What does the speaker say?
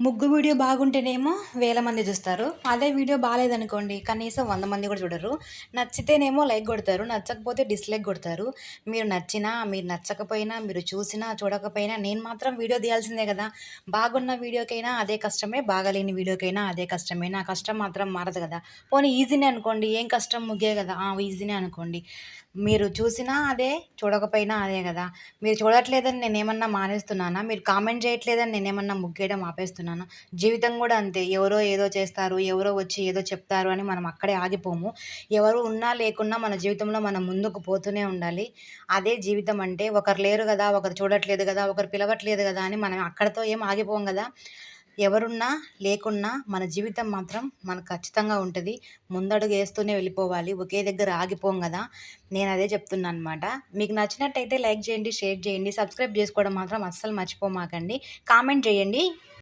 ముగ్గు వీడియో బాగుంటేనేమో వేల మంది చూస్తారు. అదే వీడియో బాలేదనుకోండి కనీసం 100 మంది కూడా చూడరు. నచ్చితేనేమో లైక్ కొడతారు. నచ్చకపోతే డిస్‌లైక్ కొడతారు. మీరు నచ్చినా, మీరు నచ్చకపోయినా, మీరు చూసినా, చూడకపోయినా నేను మాత్రం వీడియో తీయాల్సిందే కదా! బాగున్న వీడియోకైనా అదే కష్టమే, బాగాలేని వీడియోకైనా అదే కష్టమే. నా కష్టం మాత్రం మారదు కదా! పోనీ ఈజీనే అనుకోండి. ఏం కష్టం ముగ్గే కదా! ఈజీనే అనుకోండి. మీరు చూసినా అదే, చూడకపోయినా అదే గదా! మీరు చూడట్లేదని నేనేమన్నా మానేస్తున్నానా? మీరు కామెంట్ చేయట్లేదని నేనేమన్నా ముగ్గేయడం ఆపేస్తున్నానా? జీవితం గూడా అంతే. ఎవరో ఏదో చేస్తారు, ఎవరో వచ్చి ఏదో చెప్తారు అని మనం అక్కడే ఆగిపోము. ఎవరు ఉన్నా లేకున్నా మన జీవితంలో మనం ముందుకు పోతూనే ఉండాలి. అదే జీవితం అంటే. ఒకరు లేరు గదా! ఒకరు చూడట్లేదు గదా! ఒకరు పిలవట్లేదు గదా! అని మనం అక్కడితో ఏం ఆగిపోము గదా! ఎవరున్నా, లేకున్నా మన జీవితం మాత్రం మనకు ఖచ్చితంగా ఉంటది. ముందడుగేస్తూనే వెళ్ళిపోవాలి. ఒకే దగ్గర ఆగిపోం గదా! నేనదే చెప్తున్నాననమాట. మీకు నచ్చినట్టయితే లైక్ చేయండి, షేర్ చేయండి, సబ్స్క్రైబ్ జేసుకోవడం మాత్రం అస్సలు మర్చిపోమాకండి. కామెంట్ జేయండి.